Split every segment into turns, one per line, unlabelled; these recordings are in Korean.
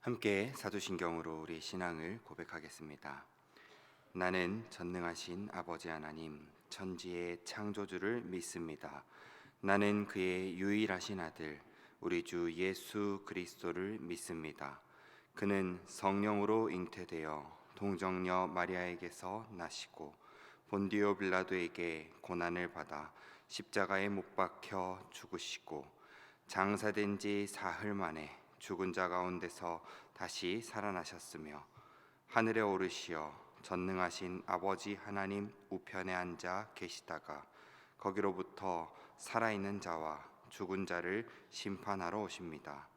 함께 사도신경으로 우리 신앙을 고백하겠습니다. 나는 전능하신 아버지 하나님, 천지의 창조주를 믿습니다. 나는 그의 유일하신 아들, 우리 주 예수 그리스도를 믿습니다. 그는 성령으로 잉태되어 동정녀 마리아에게서 나시고 본디오 빌라도에게 고난을 받아 십자가에 못 박혀 죽으시고 장사된 지 사흘 만에 죽은 자 가운데서 다시 살아나셨으며 하늘에 오르시어 전능하신 아버지 하나님 우편에 앉아 계시다가 거기로부터 살아있는 자와 죽은 자를 심판하러 오십니다.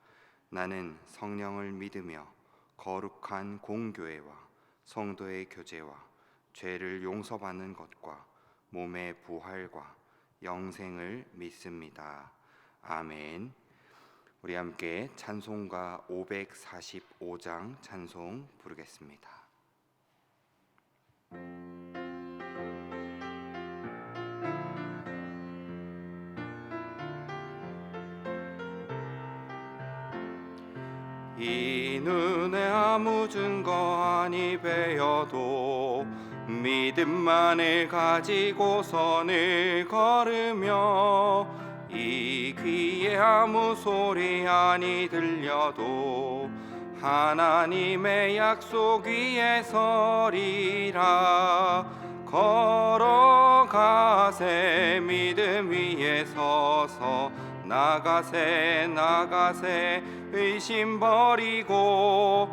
나는 성령을 믿으며 거룩한 공교회와 성도의 교제와 죄를 용서받는 것과 몸의 부활과 영생을 믿습니다. 아멘. 우리 함께 찬송가 545장 찬송 부르겠습니다. 이 눈에 아무 증거 아니 베어도 믿음만을 가지고 선을 걸으며 이 귀에 아무 소리 아니 들려도 하나님의 약속 위에 서리라. 걸어가세 믿음 위에 서서 나가세 나가세 의심 버리고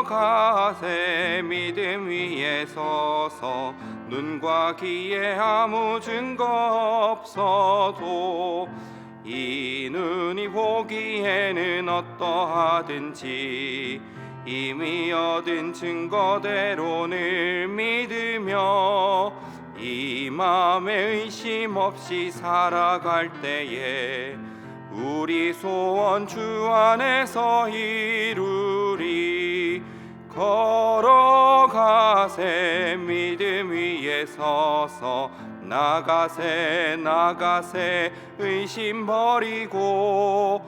걸어가세 믿음 위에 서서 눈과 귀에 아무 증거 없어도 이 눈이 보기에는 어떠하든지 이미 얻은 증거대로 늘 믿으며 이 맘에 의심 없이 살아갈 때에 우리 소원 주 안에서 이루리. 걸어가세 믿음 위에 서서 나가세 나가세 의심 버리고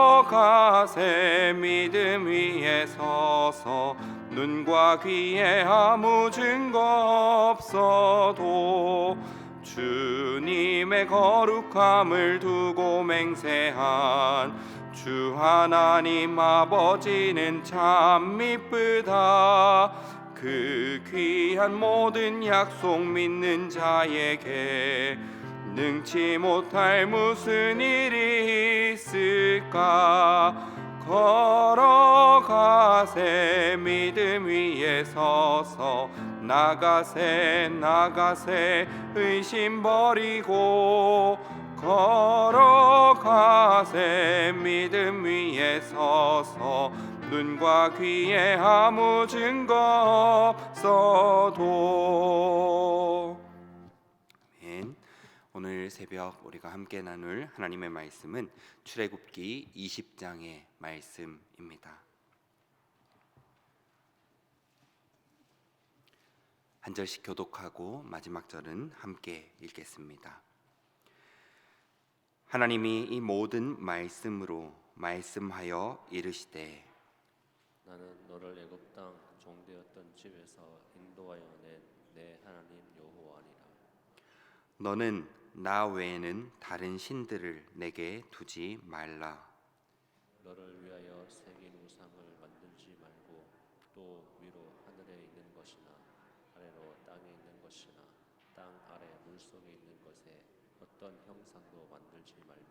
걸어가세 믿음 위에 서서 눈과 귀에 아무 증거 없어도 주님의 거룩함을 두고 맹세한 주 하나님 아버지는 참 미쁘다. 그 귀한 모든 약속 믿는 자에게 능치 못할 무슨 일이 있을까. 걸어가세 믿음 위에 서서 나가세 나가세 의심 버리고 걸어가세 믿음 위에 서서 눈과 귀에 아무 증거 없어도. 아멘. 오늘 새벽 우리가 함께 나눌 하나님의 말씀은 출애굽기 20장의 말씀입니다. 한 절씩 교독하고 마지막 절은 함께 읽겠습니다. 하나님이 이 모든 말씀으로 말씀하여 이르시되
나는 너를 애굽 땅 종되었던 집에서 인도하여 낸 내 하나님 여호와니라.
너는 나 외에는 다른 신들을 내게 두지 말라.
너를 위하여 새긴 우상을 만들지 말고 또 위로 하늘에 있는 것이나 아래로 땅에 있는 것이나 땅 아래 물속에 있는 것에 어떤 형상도 만들지 말며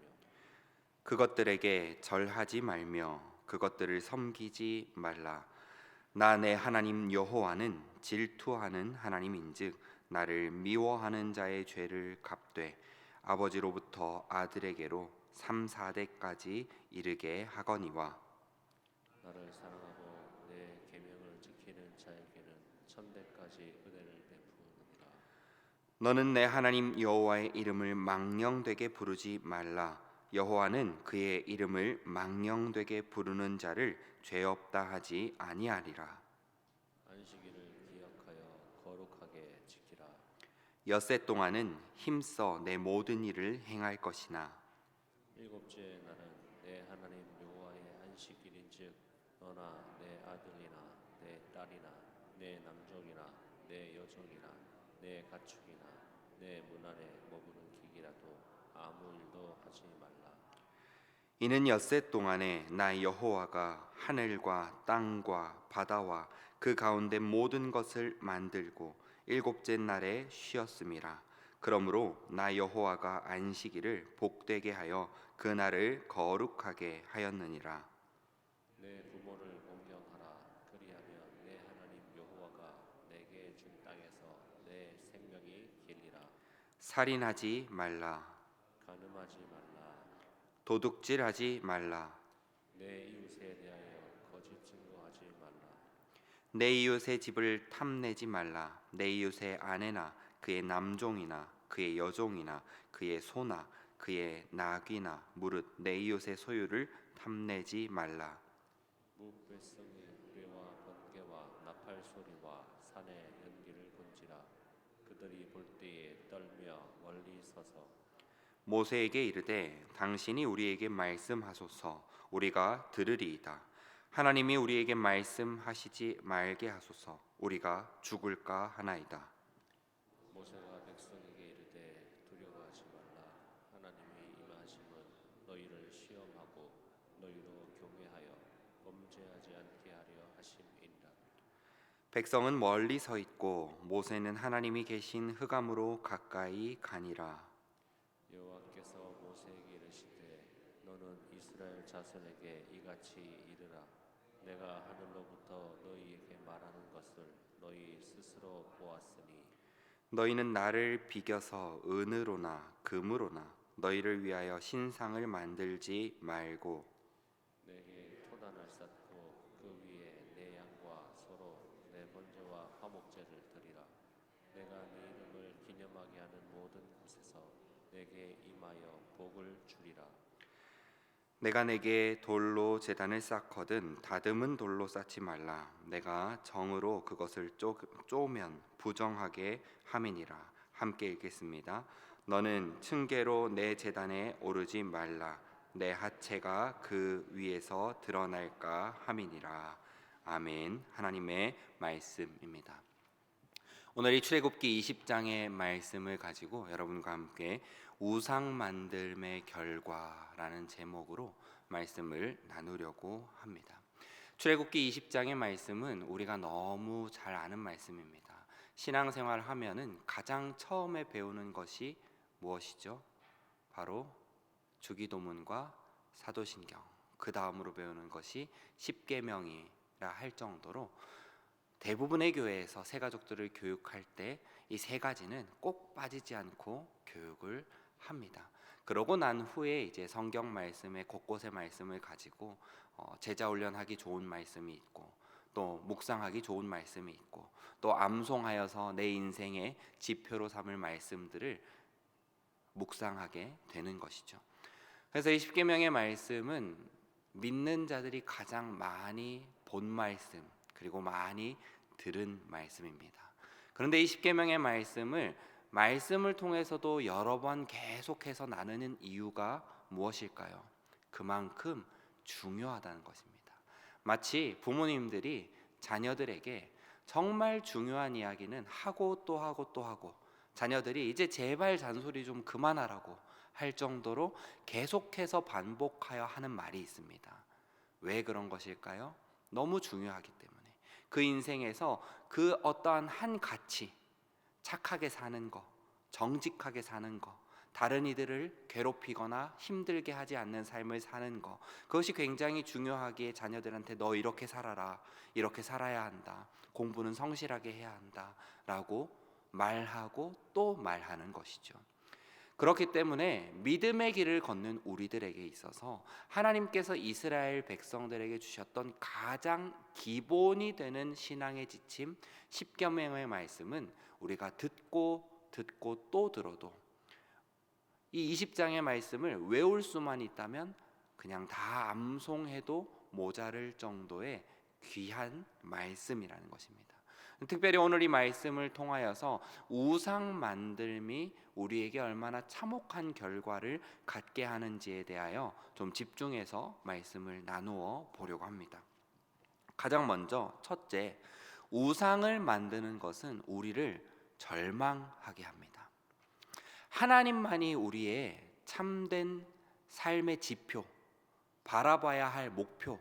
그것들에게 절하지 말며 그것들을 섬기지 말라. 나 내 하나님 여호와는 질투하는 하나님인즉 나를 미워하는 자의 죄를 갚되 아버지로부터 아들에게로 3, 4대까지 이르게 하거니와
나를 사랑하고 내 계명을 지키는 자에게는 1000대까지 은혜를 베푸느니라.
너는 내 하나님 여호와의 이름을 망령되게 부르지 말라. 여호와는 그의 이름을 망령되게 부르는 자를 죄 없다 하지 아니하리라.
안식일을 기억하여 거룩하게 지키라.
엿새 동안은 힘써 내 모든 일을 행할 것이나
일곱째 날은 내 하나님 여호와의 안식일인즉 너나 내 아들이나 내 딸이나 내 남종이나 내 여종이나 내 가축이나 내 문 안에 머무는 기기라도 아무 일도 하지 말라.
이는 엿새 동안에 나 여호와가 하늘과 땅과 바다와 그 가운데 모든 것을 만들고 일곱째 날에 쉬었음이라. 그러므로 나 여호와가 안식일을 복되게 하여 그 날을 거룩하게 하였느니라.
내 부모를 공경하라. 그리하면 내 하나님 여호와가 내게 준 땅에서 내 생명이 길리라.
살인하지 말라.
간음하지 말라.
도둑질하지 말라.
내 이웃에 대하여 거짓 증거하지 말라.
내 이웃의 집을 탐내지 말라. 내 이웃의 아내나 그의 남종이나 그의 여종이나 그의 소나 그의 낙이나 무릇 내 이웃의 소유를 탐내지 말라.
무불성의 꾀와 번개와 나팔 칼소리와 산의 연기를 본지라. 그들이 볼 때에 떨며 멀리 서서
모세에게 이르되 당신이 우리에게 말씀하소서 우리가 들으리이다. 하나님이 우리에게 말씀하시지 말게 하소서 우리가 죽을까 하나이다.
모세가 백성에게 이르되 두려워하지 말라. 하나님의 임하심은 너희를 시험하고 너희로 교회하여 범죄하지 않게 하려 하심이니라.
백성은 멀리 서 있고 모세는 하나님이 계신 흑암으로 가까이 가니라.
여호와께서 모세에게 이르시되 너는 이스라엘 자손에게 이같이 이르라. 내가 하늘로부터 너희에게 말하는 것을 너희 스스로 보았으니
너희는 나를 비겨서 은으로나 금으로나 너희를 위하여 신상을 만들지 말고
내게 토단을 쌓고 그 위에 내 양과 소로 내 번제와 화목제를 드리라. 내가 네 이름을 기념하게 하는 모든 곳에서 내게 임하여 복을 주리라.
내가 내게 돌로 제단을 쌓거든 다듬은 돌로 쌓지 말라. 내가 정으로 그것을 쪼면 부정하게 함이니라. 함께 읽겠습니다. 너는 층계로 내 제단에 오르지 말라. 내 하체가 그 위에서 드러날까 함이니라. 아멘. 하나님의 말씀입니다. 오늘 이 출애굽기 20장의 말씀을 가지고 여러분과 함께 우상 만듦의 결과라는 제목으로 말씀을 나누려고 합니다. 출애굽기 20장의 말씀은 우리가 너무 잘 아는 말씀입니다. 신앙생활 하면은 가장 처음에 배우는 것이 무엇이죠? 바로 주기도문과 사도신경. 그 다음으로 배우는 것이 십계명이라 할 정도로 대부분의 교회에서 새 가족들을 교육할 때 이 세 가지는 꼭 빠지지 않고 교육을 합니다. 그러고 난 후에 이제 성경 말씀의 곳곳의 말씀을 가지고 제자 훈련하기 좋은 말씀이 있고 또 묵상하기 좋은 말씀이 있고 또 암송하여서 내 인생의 지표로 삼을 말씀들을 묵상하게 되는 것이죠. 그래서 이 십계명의 말씀은 믿는 자들이 가장 많이 본 말씀 그리고 많이 들은 말씀입니다. 그런데 이 십계명의 말씀을 통해서도 여러 번 계속해서 나누는 이유가 무엇일까요? 그만큼 중요하다는 것입니다. 마치 부모님들이 자녀들에게 정말 중요한 이야기는 하고 또 하고 또 하고 자녀들이 이제 제발 잔소리 좀 그만하라고 할 정도로 계속해서 반복하여 하는 말이 있습니다. 왜 그런 것일까요? 너무 중요하기 때문에. 그 인생에서 그 어떠한 한 가치, 착하게 사는 거, 정직하게 사는 거, 다른 이들을 괴롭히거나 힘들게 하지 않는 삶을 사는 거, 그것이 굉장히 중요하기에 자녀들한테 너 이렇게 살아라, 이렇게 살아야 한다, 공부는 성실하게 해야 한다 라고 말하고 또 말하는 것이죠. 그렇기 때문에 믿음의 길을 걷는 우리들에게 있어서 하나님께서 이스라엘 백성들에게 주셨던 가장 기본이 되는 신앙의 지침 십계명의 말씀은 우리가 듣고 또 들어도 이 20장의 말씀을 외울 수만 있다면 그냥 다 암송해도 모자랄 정도의 귀한 말씀이라는 것입니다. 특별히 오늘 이 말씀을 통하여서 우상 만듦이 우리에게 얼마나 참혹한 결과를 갖게 하는지에 대하여 좀 집중해서 말씀을 나누어 보려고 합니다. 가장 먼저 첫째, 우상을 만드는 것은 우리를 절망하게 합니다. 하나님만이 우리의 참된 삶의 지표, 바라봐야 할 목표,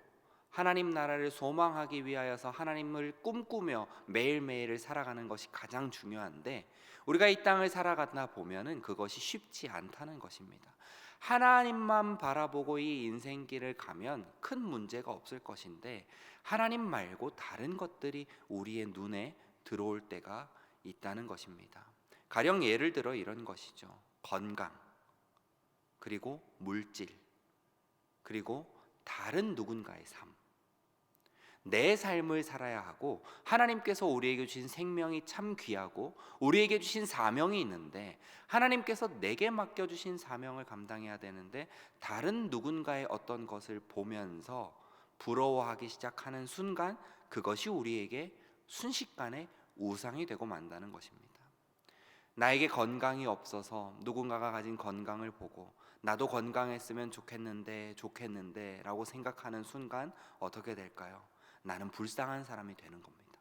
하나님 나라를 소망하기 위하여서 하나님을 꿈꾸며 매일매일을 살아가는 것이 가장 중요한데 우리가 이 땅을 살아가다 보면은 그것이 쉽지 않다는 것입니다. 하나님만 바라보고 이 인생길을 가면 큰 문제가 없을 것인데 하나님 말고 다른 것들이 우리의 눈에 들어올 때가 있다는 것입니다. 가령 예를 들어 이런 것이죠. 건강, 그리고 물질, 그리고 다른 누군가의 삶. 내 삶을 살아야 하고 하나님께서 우리에게 주신 생명이 참 귀하고 우리에게 주신 사명이 있는데 하나님께서 내게 맡겨주신 사명을 감당해야 되는데 다른 누군가의 어떤 것을 보면서 부러워하기 시작하는 순간 그것이 우리에게 순식간에 우상이 되고 만다는 것입니다. 나에게 건강이 없어서 누군가가 가진 건강을 보고 나도 건강했으면 좋겠는데 라고 생각하는 순간 어떻게 될까요? 나는 불쌍한 사람이 되는 겁니다.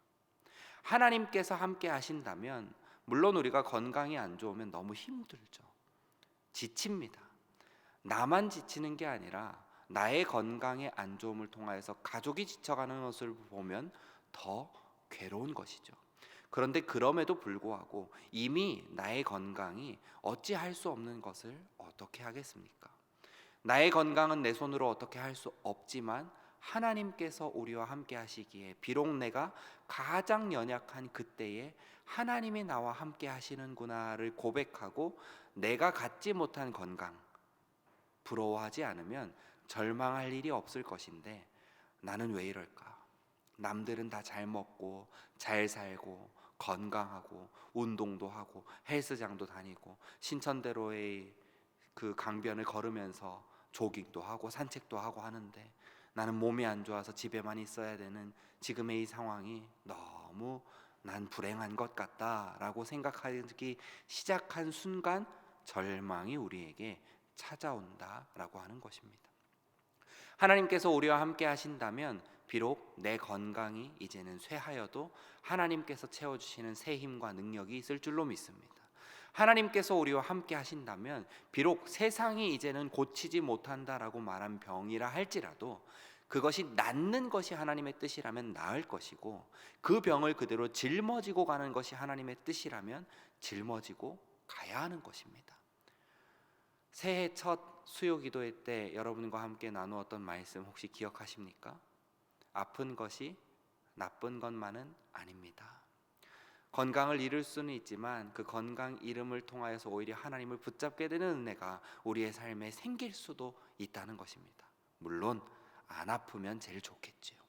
하나님께서 함께 하신다면 물론 우리가 건강이 안 좋으면 너무 힘들죠. 지칩니다. 나만 지치는 게 아니라 나의 건강의 안 좋음을 통하여서 가족이 지쳐가는 것을 보면 더 괴로운 것이죠. 그런데 그럼에도 불구하고 이미 나의 건강이 어찌할 수 없는 것을 어떻게 하겠습니까? 나의 건강은 내 손으로 어떻게 할 수 없지만 하나님께서 우리와 함께 하시기에 비록 내가 가장 연약한 그때에 하나님이 나와 함께 하시는구나를 고백하고 내가 갖지 못한 건강 부러워하지 않으면 절망할 일이 없을 것인데 나는 왜 이럴까? 남들은 다 잘 먹고 잘 살고 건강하고 운동도 하고 헬스장도 다니고 신천대로의 그 강변을 걸으면서 조깅도 하고 산책도 하고 하는데 나는 몸이 안 좋아서 집에만 있어야 되는 지금의 이 상황이 너무 난 불행한 것 같다라고 생각하기 시작한 순간 절망이 우리에게 찾아온다라고 하는 것입니다. 하나님께서 우리와 함께 하신다면 비록 내 건강이 이제는 쇠하여도 하나님께서 채워주시는 새 힘과 능력이 있을 줄로 믿습니다. 하나님께서 우리와 함께 하신다면 비록 세상이 이제는 고치지 못한다라고 말한 병이라 할지라도 그것이 낫는 것이 하나님의 뜻이라면 나을 것이고 그 병을 그대로 짊어지고 가는 것이 하나님의 뜻이라면 짊어지고 가야 하는 것입니다. 새해 첫 수요 기도회 때 여러분과 함께 나누었던 말씀 혹시 기억하십니까? 아픈 것이 나쁜 것만은 아닙니다. 건강을 잃을 수는 있지만 그 건강 잃음을 통하여서 오히려 하나님을 붙잡게 되는 은혜가 우리의 삶에 생길 수도 있다는 것입니다. 물론 안 아프면 제일 좋겠지요.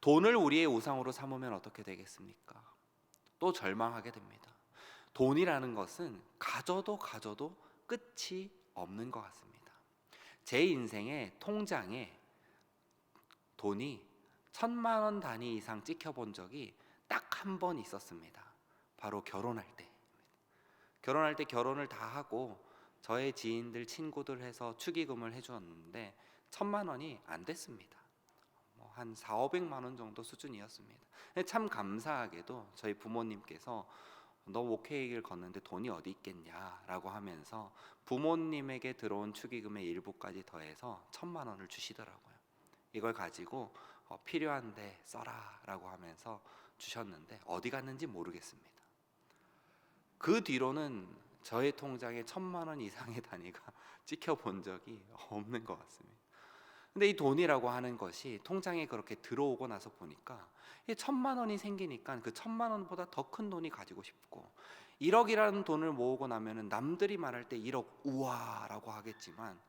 돈을 우리의 우상으로 삼으면 어떻게 되겠습니까? 또 절망하게 됩니다. 돈이라는 것은 가져도 끝이 없는 것 같습니다. 제 인생의 통장에 돈이 1,000만 원 단위 이상 찍혀본 적이 딱 한 번 있었습니다. 바로 결혼할 때. 결혼할 때 결혼을 다 하고 저의 지인들 친구들 해서 축의금을 해주었는데 1,000만 원이 안 됐습니다. 한 400~500만 원 정도 수준이었습니다. 참 감사하게도 저희 부모님께서 너 목회익을 걷는데 돈이 어디 있겠냐라고 하면서 부모님에게 들어온 축의금의 일부까지 더해서 1,000만 원을 주시더라고요. 이걸 가지고 필요한데 써라라고 하면서 주셨는데 어디 갔는지 모르겠습니다. 그 뒤로는 저의 통장에 1,000만 원 이상의 단위가 찍혀본 적이 없는 것 같습니다. 근데 이 돈이라고 하는 것이 통장에 그렇게 들어오고 나서 보니까 1,000만 원이 생기니까 그 1,000만 원보다 더 큰 돈이 가지고 싶고 1억이라는 돈을 모으고 나면은 남들이 말할 때 1억 우와라고 하겠지만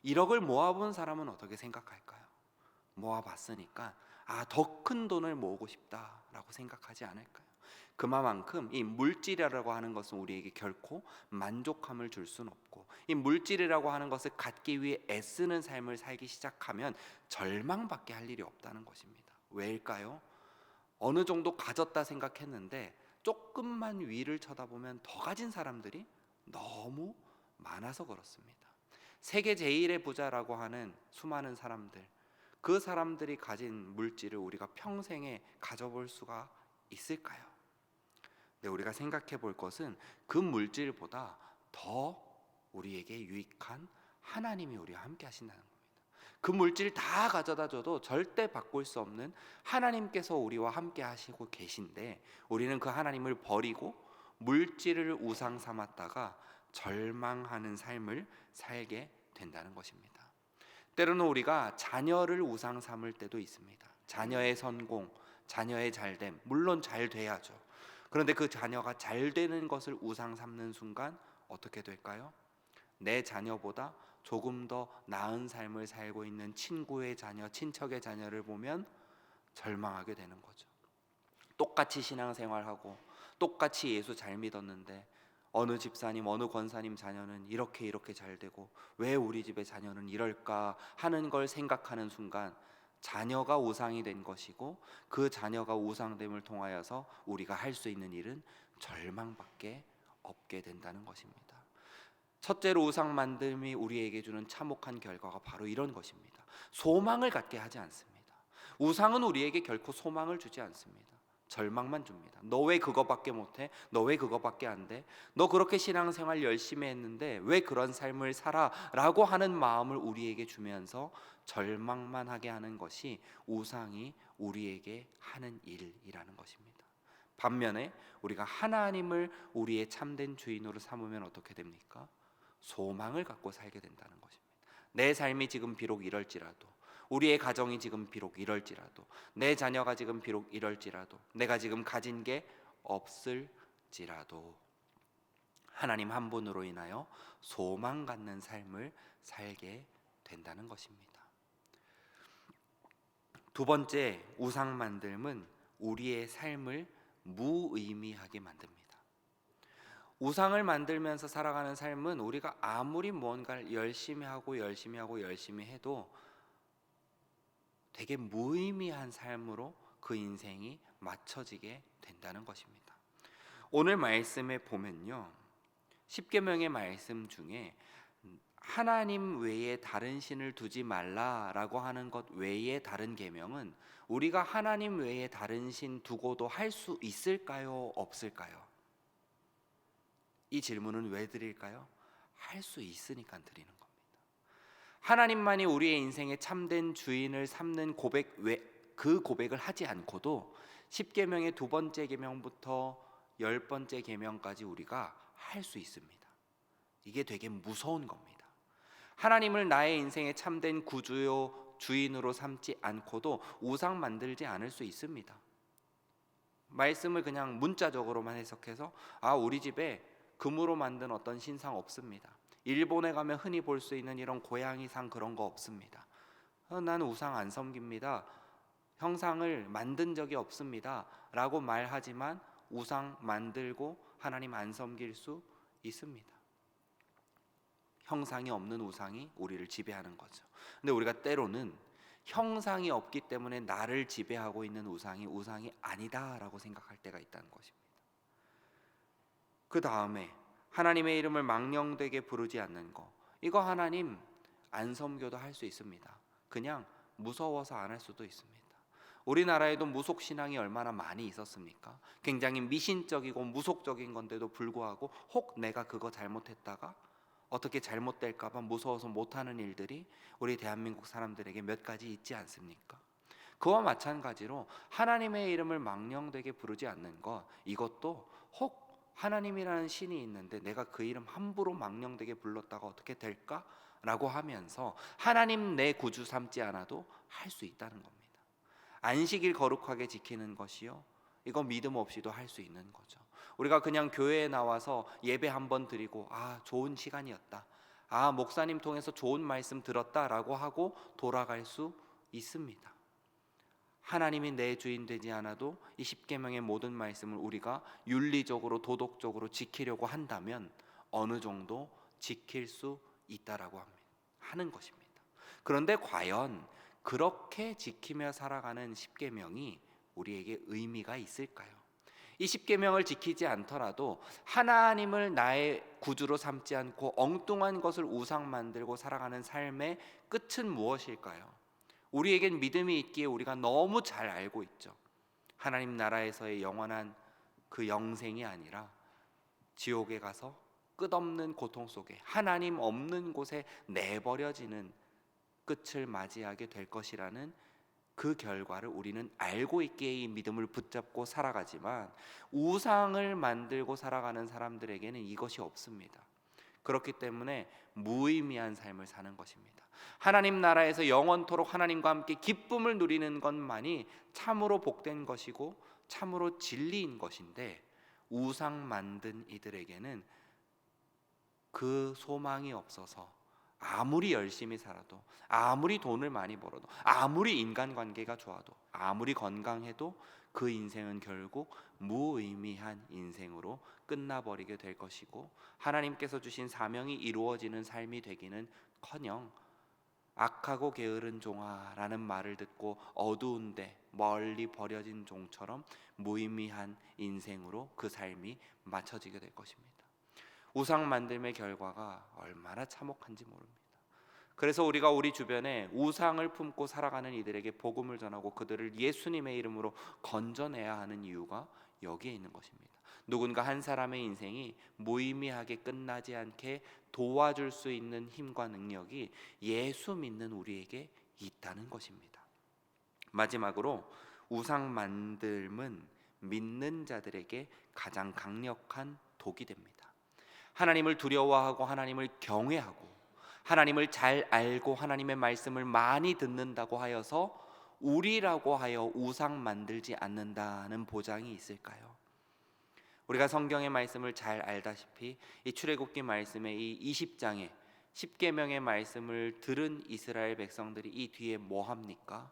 1억을 모아본 사람은 어떻게 생각할까요? 모아봤으니까 더 큰 돈을 모으고 싶다라고 생각하지 않을까요? 그만큼 이 물질이라고 하는 것은 우리에게 결코 만족함을 줄 수는 없고 이 물질이라고 하는 것을 갖기 위해 애쓰는 삶을 살기 시작하면 절망밖에 할 일이 없다는 것입니다. 왜일까요? 어느 정도 가졌다 생각했는데 조금만 위를 쳐다보면 더 가진 사람들이 너무 많아서 그렇습니다. 세계 제1의 부자라고 하는 수많은 사람들, 그 사람들이 가진 물질을 우리가 평생에 가져볼 수가 있을까요? 네, 우리가 생각해 볼 것은 그 물질보다 더 우리에게 유익한 하나님이 우리와 함께 하신다는 겁니다. 그 물질 다 가져다 줘도 절대 바꿀 수 없는 하나님께서 우리와 함께 하시고 계신데 우리는 그 하나님을 버리고 물질을 우상 삼았다가 절망하는 삶을 살게 된다는 것입니다. 때로는 우리가 자녀를 우상 삼을 때도 있습니다. 자녀의 성공, 자녀의 잘됨, 물론 잘 돼야죠. 그런데 그 자녀가 잘 되는 것을 우상 삼는 순간 어떻게 될까요? 내 자녀보다 조금 더 나은 삶을 살고 있는 친구의 자녀, 친척의 자녀를 보면 절망하게 되는 거죠. 똑같이 신앙생활하고 똑같이 예수 잘 믿었는데 어느 집사님, 어느 권사님 자녀는 이렇게 잘 되고 왜 우리 집의 자녀는 이럴까 하는 걸 생각하는 순간 자녀가 우상이 된 것이고 그 자녀가 우상됨을 통하여서 우리가 할 수 있는 일은 절망밖에 없게 된다는 것입니다. 첫째로 우상 만듦이 우리에게 주는 참혹한 결과가 바로 이런 것입니다. 소망을 갖게 하지 않습니다. 우상은 우리에게 결코 소망을 주지 않습니다. 절망만 줍니다. 너 왜 그거밖에 못해? 너 왜 그거밖에 안 돼? 너 그렇게 신앙생활 열심히 했는데 왜 그런 삶을 살아? 라고 하는 마음을 우리에게 주면서 절망만 하게 하는 것이 우상이 우리에게 하는 일이라는 것입니다. 반면에 우리가 하나님을 우리의 참된 주인으로 삼으면 어떻게 됩니까? 소망을 갖고 살게 된다는 것입니다. 내 삶이 지금 비록 이럴지라도, 우리의 가정이 지금 비록 이럴지라도, 내 자녀가 지금 비록 이럴지라도, 내가 지금 가진 게 없을지라도 하나님 한 분으로 인하여 소망 갖는 삶을 살게 된다는 것입니다. 두 번째, 우상 만듦은 우리의 삶을 무의미하게 만듭니다. 우상을 만들면서 살아가는 삶은 우리가 아무리 무언가를 열심히 하고 열심히 해도 되게 무의미한 삶으로 그 인생이 맞춰지게 된다는 것입니다. 오늘 말씀에 보면요, 십계명의 말씀 중에 하나님 외에 다른 신을 두지 말라라고 하는 것 외에 다른 계명은 우리가 하나님 외에 다른 신 두고도 할 수 있을까요? 없을까요? 이 질문은 왜 드릴까요? 할 수 있으니까 드리는 겁니다. 하나님만이 우리의 인생의 참된 주인을 삼는 고백 그 고백을 하지 않고도 10계명의 두 번째 계명부터 10번째 계명까지 우리가 할 수 있습니다. 이게 되게 무서운 겁니다. 하나님을 나의 인생의 참된 구주요 주인으로 삼지 않고도 우상 만들지 않을 수 있습니다. 말씀을 그냥 문자적으로만 해석해서 우리 집에 금으로 만든 어떤 신상 없습니다. 일본에 가면 흔히 볼 수 있는 이런 고양이상 그런 거 없습니다. 나는 우상 안 섬깁니다. 형상을 만든 적이 없습니다. 라고 말하지만 우상 만들고 하나님 안 섬길 수 있습니다. 형상이 없는 우상이 우리를 지배하는 거죠. 근데 우리가 때로는 형상이 없기 때문에 나를 지배하고 있는 우상이 아니다라고 생각할 때가 있다는 것입니다. 그 다음에 하나님의 이름을 망령되게 부르지 않는 거, 이거 하나님 안 섬겨도 할 수 있습니다. 그냥 무서워서 안 할 수도 있습니다. 우리나라에도 무속신앙이 얼마나 많이 있었습니까? 굉장히 미신적이고 무속적인 건데도 불구하고 혹 내가 그거 잘못했다가 어떻게 잘못될까 봐 무서워서 못하는 일들이 우리 대한민국 사람들에게 몇 가지 있지 않습니까? 그와 마찬가지로 하나님의 이름을 망령되게 부르지 않는 것, 이것도 혹 하나님이라는 신이 있는데 내가 그 이름 함부로 망령되게 불렀다가 어떻게 될까? 라고 하면서 하나님 내 구주 삼지 않아도 할 수 있다는 겁니다. 안식일 거룩하게 지키는 것이요, 이거 믿음 없이도 할 수 있는 거죠. 우리가 그냥 교회에 나와서 예배 한번 드리고 좋은 시간이었다, 목사님 통해서 좋은 말씀 들었다라고 하고 돌아갈 수 있습니다. 하나님이 내 주인 되지 않아도 이 십계명의 모든 말씀을 우리가 윤리적으로 도덕적으로 지키려고 한다면 어느 정도 지킬 수 있다라고 하는 것입니다. 그런데 과연 그렇게 지키며 살아가는 십계명이 우리에게 의미가 있을까요? 이 십계명을 지키지 않더라도 하나님을 나의 구주로 삼지 않고 엉뚱한 것을 우상 만들고 살아가는 삶의 끝은 무엇일까요? 우리에겐 믿음이 있기에 우리가 너무 잘 알고 있죠. 하나님 나라에서의 영원한 그 영생이 아니라 지옥에 가서 끝없는 고통 속에 하나님 없는 곳에 내버려지는 끝을 맞이하게 될 것이라는 그 결과를 우리는 알고 있기에 이 믿음을 붙잡고 살아가지만 우상을 만들고 살아가는 사람들에게는 이것이 없습니다. 그렇기 때문에 무의미한 삶을 사는 것입니다. 하나님 나라에서 영원토록 하나님과 함께 기쁨을 누리는 것만이 참으로 복된 것이고 참으로 진리인 것인데, 우상 만든 이들에게는 그 소망이 없어서 아무리 열심히 살아도, 아무리 돈을 많이 벌어도, 아무리 인간관계가 좋아도, 아무리 건강해도 그 인생은 결국 무의미한 인생으로 끝나버리게 될 것이고, 하나님께서 주신 사명이 이루어지는 삶이 되기는커녕 악하고 게으른 종아라는 말을 듣고 어두운데 멀리 버려진 종처럼 무의미한 인생으로 그 삶이 맞춰지게 될 것입니다. 우상 만듦의 결과가 얼마나 참혹한지 모릅니다. 그래서 우리가 우리 주변에 우상을 품고 살아가는 이들에게 복음을 전하고 그들을 예수님의 이름으로 건져내야 하는 이유가 여기에 있는 것입니다. 누군가 한 사람의 인생이 무의미하게 끝나지 않게 도와줄 수 있는 힘과 능력이 예수 믿는 우리에게 있다는 것입니다. 마지막으로 우상 만듦은 믿는 자들에게 가장 강력한 독이 됩니다. 하나님을 두려워하고 하나님을 경외하고 하나님을 잘 알고 하나님의 말씀을 많이 듣는다고 하여서 우리라고 하여 우상 만들지 않는다는 보장이 있을까요? 우리가 성경의 말씀을 잘 알다시피 이 출애굽기 말씀의 이 20장에 10계명의 말씀을 들은 이스라엘 백성들이 이 뒤에 뭐 합니까?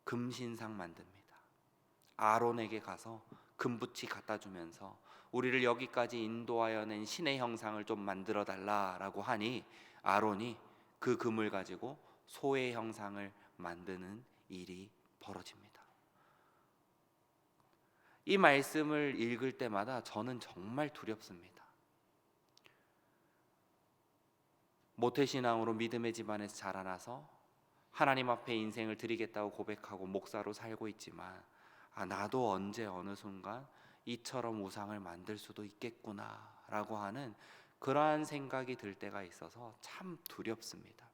금신상 만듭니다. 아론에게 가서 금붙이 갖다 주면서 우리를 여기까지 인도하여 낸 신의 형상을 좀 만들어 달라라고 하니 아론이 그 금을 가지고 소의 형상을 만드는 일이 벌어집니다. 이 말씀을 읽을 때마다 저는 정말 두렵습니다. 모태신앙으로 믿음의 집안에서 자라나서 하나님 앞에 인생을 드리겠다고 고백하고 목사로 살고 있지만 나도 언제 어느 순간 이처럼 우상을 만들 수도 있겠구나라고 하는 그러한 생각이 들 때가 있어서 참 두렵습니다.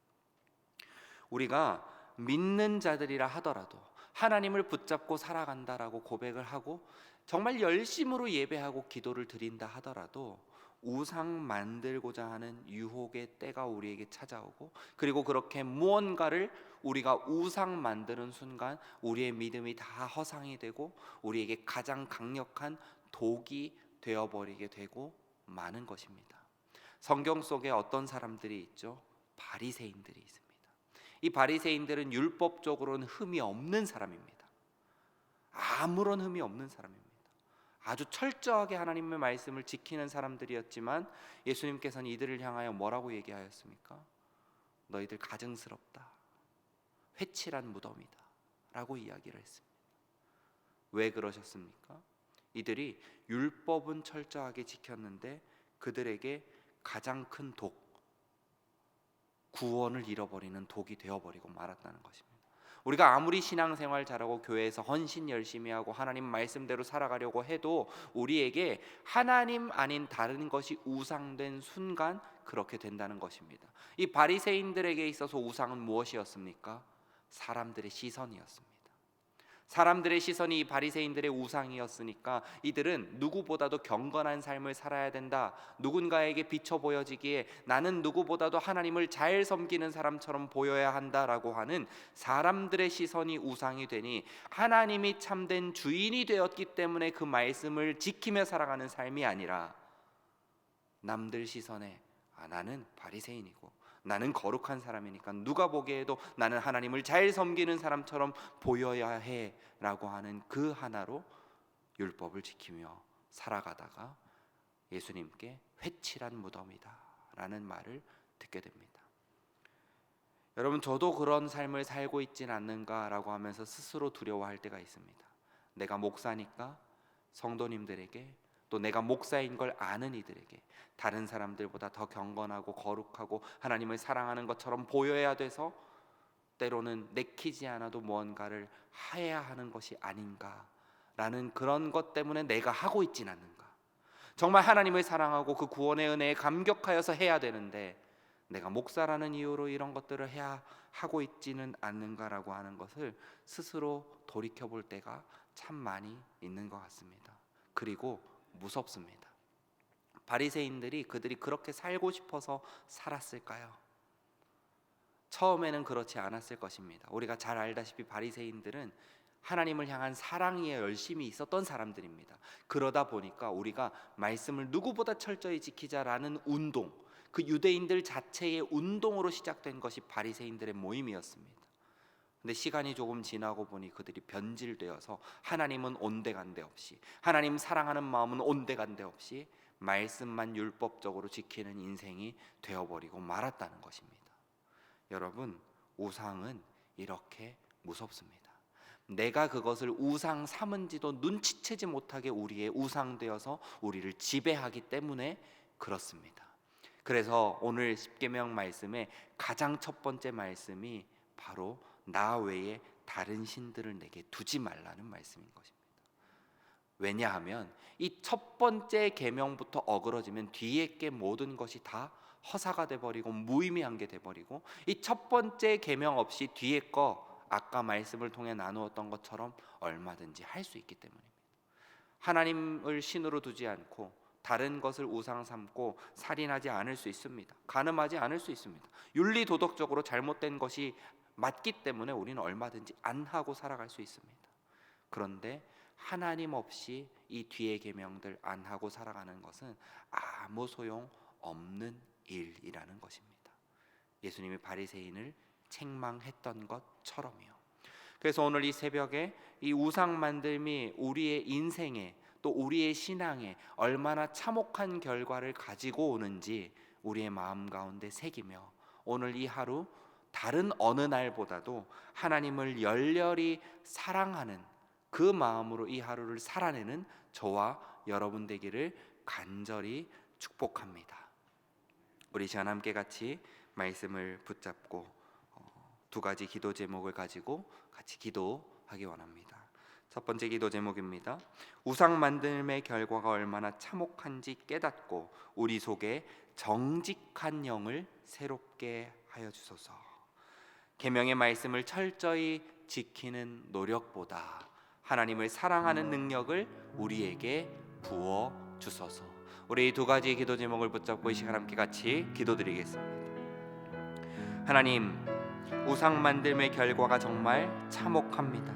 우리가 믿는 자들이라 하더라도 하나님을 붙잡고 살아간다라고 고백을 하고 정말 열심으로 예배하고 기도를 드린다 하더라도 우상 만들고자 하는 유혹의 때가 우리에게 찾아오고 그리고 그렇게 무언가를 우리가 우상 만드는 순간 우리의 믿음이 다 허상이 되고 우리에게 가장 강력한 독이 되어버리게 되고 마는 것입니다. 성경 속에 어떤 사람들이 있죠? 바리새인들이 있습니다. 이 바리새인들은 율법적으로는 흠이 없는 사람입니다. 아무런 흠이 없는 사람입니다. 아주 철저하게 하나님의 말씀을 지키는 사람들이었지만 예수님께서는 이들을 향하여 뭐라고 얘기하였습니까? 너희들 가증스럽다, 회칠한 무덤이다 라고 이야기를 했습니다. 왜 그러셨습니까? 이들이 율법은 철저하게 지켰는데 그들에게 가장 큰 독, 구원을 잃어버리는 독이 되어버리고 말았다는 것입니다. 우리가 아무리 신앙생활 잘하고 교회에서 헌신 열심히 하고 하나님 말씀대로 살아가려고 해도 우리에게 하나님 아닌 다른 것이 우상된 순간 그렇게 된다는 것입니다. 이 바리새인들에게 있어서 우상은 무엇이었습니까? 사람들의 시선이었습니다. 사람들의 시선이 이 바리새인들의 우상이었으니까 이들은 누구보다도 경건한 삶을 살아야 된다, 누군가에게 비춰 보여지기에 나는 누구보다도 하나님을 잘 섬기는 사람처럼 보여야 한다라고 하는 사람들의 시선이 우상이 되니 하나님이 참된 주인이 되었기 때문에 그 말씀을 지키며 살아가는 삶이 아니라 남들 시선에 나는 바리새인이고 나는 거룩한 사람이니까 누가 보기에도 나는 하나님을 잘 섬기는 사람처럼 보여야 해라고 하는 그 하나로 율법을 지키며 살아가다가 예수님께 회칠한 무덤이다 라는 말을 듣게 됩니다. 여러분, 저도 그런 삶을 살고 있진 않는가라고 하면서 스스로 두려워할 때가 있습니다. 내가 목사니까 성도님들에게 또 내가 목사인 걸 아는 이들에게 다른 사람들보다 더 경건하고 거룩하고 하나님을 사랑하는 것처럼 보여야 돼서 때로는 내키지 않아도 무언가를 해야 하는 것이 아닌가라는 그런 것 때문에 내가 하고 있진 않는가. 정말 하나님을 사랑하고 그 구원의 은혜에 감격하여서 해야 되는데 내가 목사라는 이유로 이런 것들을 해야 하고 있지는 않는가라고 하는 것을 스스로 돌이켜볼 때가 참 많이 있는 것 같습니다. 그리고 무섭습니다. 바리새인들이 그들이 그렇게 살고 싶어서 살았을까요? 처음에는 그렇지 않았을 것입니다. 우리가 잘 알다시피 바리새인들은 하나님을 향한 사랑이 열심히 있었던 사람들입니다. 그러다 보니까 우리가 말씀을 누구보다 철저히 지키자라는 운동, 그 유대인들 자체의 운동으로 시작된 것이 바리새인들의 모임이었습니다. 근데 시간이 조금 지나고 보니 그들이 변질되어서 하나님은 온데간데 없이, 하나님 사랑하는 마음은 온데간데 없이 말씀만 율법적으로 지키는 인생이 되어버리고 말았다는 것입니다. 여러분, 우상은 이렇게 무섭습니다. 내가 그것을 우상 삼은지도 눈치채지 못하게 우리의 우상되어서 우리를 지배하기 때문에 그렇습니다. 그래서 오늘 십계명 말씀의 가장 첫 번째 말씀이 바로 나 외에 다른 신들을 내게 두지 말라는 말씀인 것입니다. 왜냐하면 이 첫 번째 계명부터 어그러지면 뒤에 게 모든 것이 다 허사가 돼버리고 무의미한 게 돼버리고, 이 첫 번째 계명 없이 뒤에 거 아까 말씀을 통해 나누었던 것처럼 얼마든지 할 수 있기 때문입니다. 하나님을 신으로 두지 않고 다른 것을 우상 삼고 살인하지 않을 수 있습니다. 간음하지 않을 수 있습니다. 윤리 도덕적으로 잘못된 것이 맞기 때문에 우리는 얼마든지 안 하고 살아갈 수 있습니다. 그런데 하나님 없이 이 뒤의 계명들 안 하고 살아가는 것은 아무 소용 없는 일이라는 것입니다. 예수님이 바리새인을 책망했던 것처럼요. 그래서 오늘 이 새벽에 이 우상 만듦이 우리의 인생에 또 우리의 신앙에 얼마나 참혹한 결과를 가지고 오는지 우리의 마음 가운데 새기며, 오늘 이 하루 다른 어느 날보다도 하나님을 열렬히 사랑하는 그 마음으로 이 하루를 살아내는 저와 여러분 되기를 간절히 축복합니다. 우리 시간 함께 같이 말씀을 붙잡고 두 가지 기도 제목을 가지고 같이 기도하기 원합니다. 첫 번째 기도 제목입니다. 우상 만듦의 결과가 얼마나 참혹한지 깨닫고 우리 속에 정직한 영을 새롭게 하여 주소서. 계명의 말씀을 철저히 지키는 노력보다 하나님을 사랑하는 능력을 우리에게 부어 주소서. 우리 이 두 가지 기도 제목을 붙잡고 이 시간 함께 같이 기도드리겠습니다. 하나님, 우상 만듦의 결과가 정말 참혹합니다.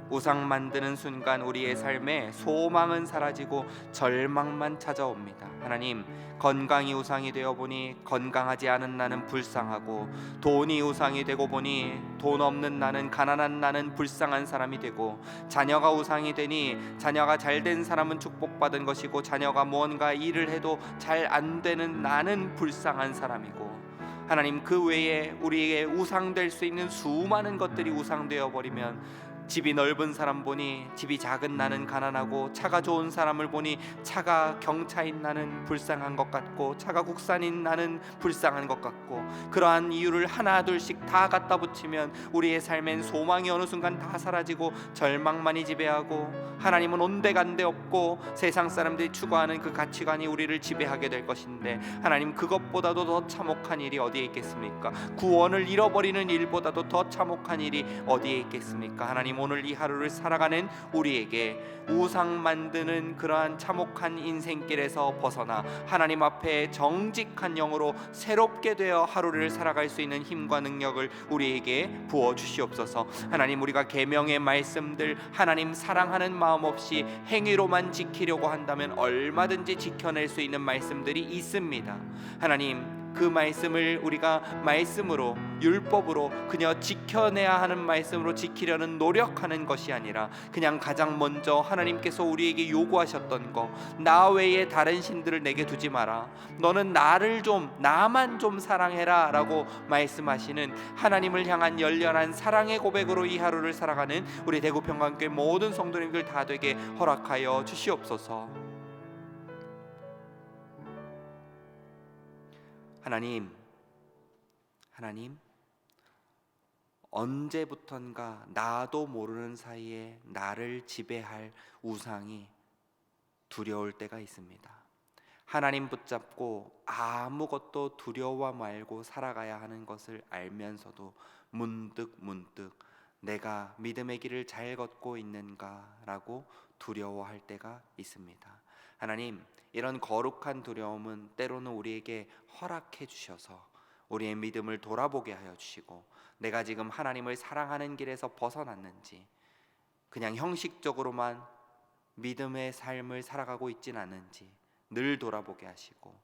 우상 만드는 순간 우리의 삶에 소망은 사라지고 절망만 찾아옵니다. 하나님, 건강이 우상이 되어 보니 건강하지 않은 나는 불쌍하고, 돈이 우상이 되고 보니 돈 없는 나는, 가난한 나는 불쌍한 사람이 되고, 자녀가 우상이 되니 자녀가 잘된 사람은 축복받은 것이고 자녀가 무언가 일을 해도 잘 안 되는 나는 불쌍한 사람이고, 하나님, 그 외에 우리에게 우상될 수 있는 수많은 것들이 우상되어 버리면 집이 넓은 사람 보니 집이 작은 나는 가난하고, 차가 좋은 사람을 보니 차가 경차인 나는 불쌍한 것 같고, 차가 국산인 나는 불쌍한 것 같고, 그러한 이유를 하나 둘씩 다 갖다 붙이면 우리의 삶엔 소망이 어느 순간 다 사라지고 절망만이 지배하고, 하나님은 온데간데 없고 세상 사람들이 추구하는 그 가치관이 우리를 지배하게 될 것인데, 하나님, 그것보다도 더 참혹한 일이 어디에 있겠습니까? 구원을 잃어버리는 일보다도 더 참혹한 일이 어디에 있겠습니까? 하나님, 오늘 이 하루를 살아가는 우리에게 우상 만드는 그러한 참혹한 인생길에서 벗어나 하나님 앞에 정직한 영으로 새롭게 되어 하루를 살아갈 수 있는 힘과 능력을 우리에게 부어 주시옵소서. 하나님, 우리가 계명의 말씀들 하나님 사랑하는 마음 없이 행위로만 지키려고 한다면 얼마든지 지켜낼 수 있는 말씀들이 있습니다. 하나님, 그 말씀을 우리가 말씀으로, 율법으로 그냥 지켜내야 하는 말씀으로 지키려는 노력하는 것이 아니라, 그냥 가장 먼저 하나님께서 우리에게 요구하셨던 거, 나 외에 다른 신들을 내게 두지 마라, 너는 나만 좀 사랑해라 라고 말씀하시는 하나님을 향한 열렬한 사랑의 고백으로 이 하루를 살아가는 우리 대구평강교회 모든 성도님들 다 되게 허락하여 주시옵소서. 하나님, 언제부턴가 나도 모르는 사이에 나를 지배할 우상이 두려울 때가 있습니다. 하나님 붙잡고 아무것도 두려워 말고 살아가야 하는 것을 알면서도 문득 내가 믿음의 길을 잘 걷고 있는가라고 두려워할 때가 있습니다. 하나님, 이런 거룩한 두려움은 때로는 우리에게 허락해 주셔서 우리의 믿음을 돌아보게 하여 주시고, 내가 지금 하나님을 사랑하는 길에서 벗어났는지, 그냥 형식적으로만 믿음의 삶을 살아가고 있진 않은지 늘 돌아보게 하시고,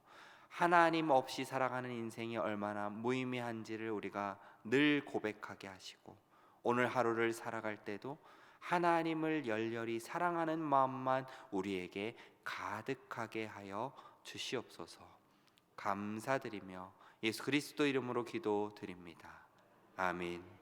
하나님 없이 살아가는 인생이 얼마나 무의미한지를 우리가 늘 고백하게 하시고, 오늘 하루를 살아갈 때도 하나님을 열렬히 사랑하는 마음만 우리에게 가득하게 하여 주시옵소서. 감사드리며 예수 그리스도 이름으로 기도드립니다. 아멘.